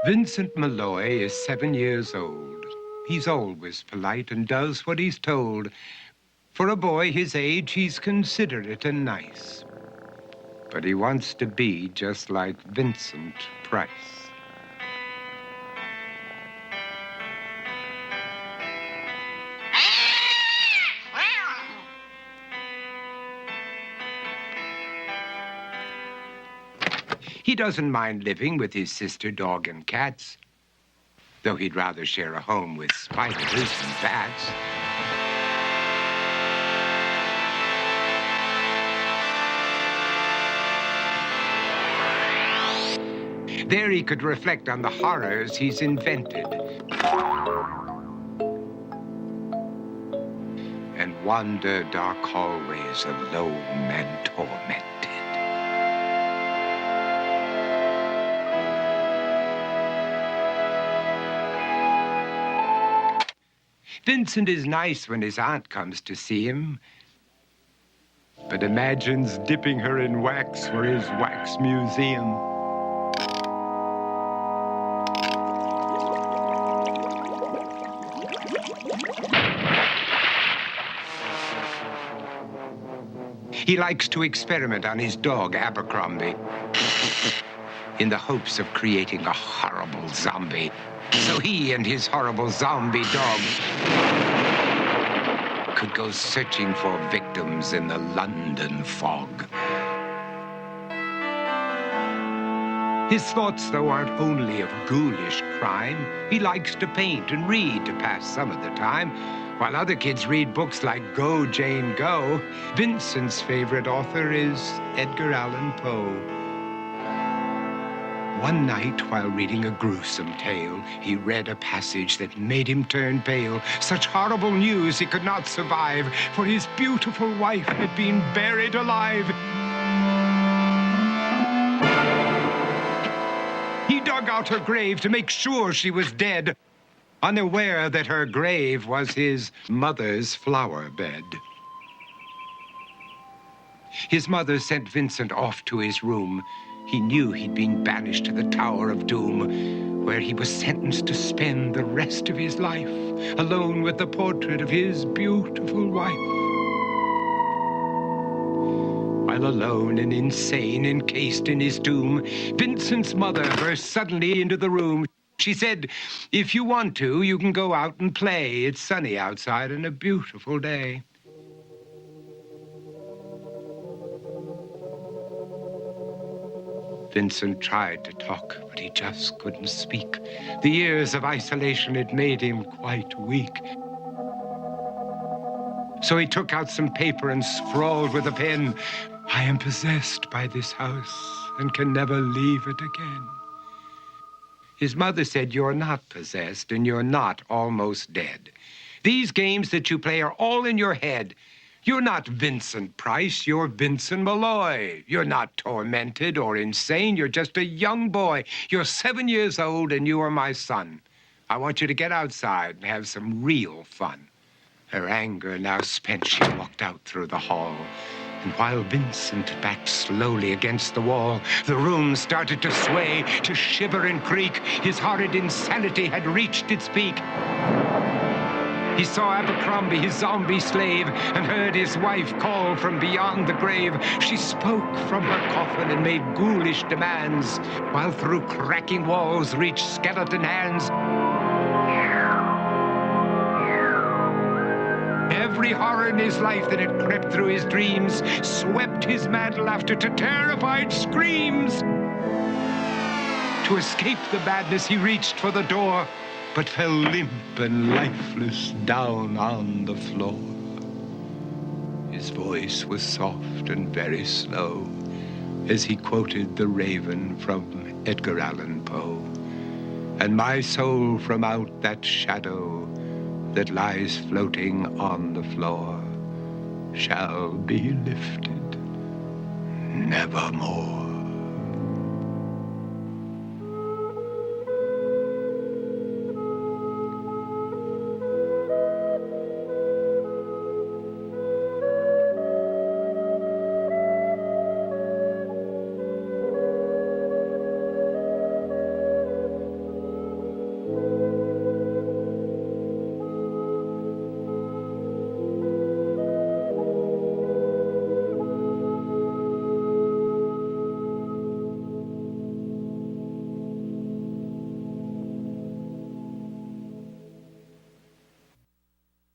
Vincent Malloy is 7 years old. He's always polite and does what he's told. For a boy his age, he's considerate and nice. But he wants to be just like Vincent Price. He doesn't mind living with his sister, dog, and cats, though he'd rather share a home with spiders and bats. There he could reflect on the horrors he's invented and wander dark hallways alone and tormented. Vincent is nice when his aunt comes to see him, but imagines dipping her in wax for his wax museum. He likes to experiment on his dog, Abercrombie, in the hopes of creating a horrible zombie. So he and his horrible zombie dog could go searching for victims in the London fog. His thoughts, though, aren't only of ghoulish crime. He likes to paint and read to pass some of the time. While other kids read books like Go, Jane, Go, Vincent's favorite author is Edgar Allan Poe. One night, while reading a gruesome tale, he read a passage that made him turn pale. Such horrible news he could not survive, for his beautiful wife had been buried alive. He dug out her grave to make sure she was dead, unaware that her grave was his mother's flower bed. His mother sent Vincent off to his room. He knew he'd been banished to the Tower of Doom, where he was sentenced to spend the rest of his life alone with the portrait of his beautiful wife. While alone and insane, encased in his tomb, Vincent's mother burst suddenly into the room. She said, "If you want to, you can go out and play. It's sunny outside and a beautiful day." Vincent tried to talk, but he just couldn't speak. The years of isolation had made him quite weak. So he took out some paper and scrawled with a pen, "I am possessed by this house and can never leave it again." His mother said, "You're not possessed and you're not almost dead. These games that you play are all in your head. You're not Vincent Price, you're Vincent Malloy. You're not tormented or insane, you're just a young boy. You're 7 years old and you are my son. I want you to get outside and have some real fun." Her anger now spent, she walked out through the hall. And while Vincent backed slowly against the wall, the room started to sway, to shiver and creak. His horrid insanity had reached its peak. He saw Abercrombie, his zombie slave, and heard his wife call from beyond the grave. She spoke from her coffin and made ghoulish demands, while through cracking walls reached skeleton hands. Every horror in his life that had crept through his dreams swept his mad laughter to terrified screams. To escape the madness, he reached for the door, but fell limp and lifeless down on the floor. His voice was soft and very slow as he quoted The Raven from Edgar Allan Poe. "And my soul from out that shadow that lies floating on the floor shall be lifted nevermore."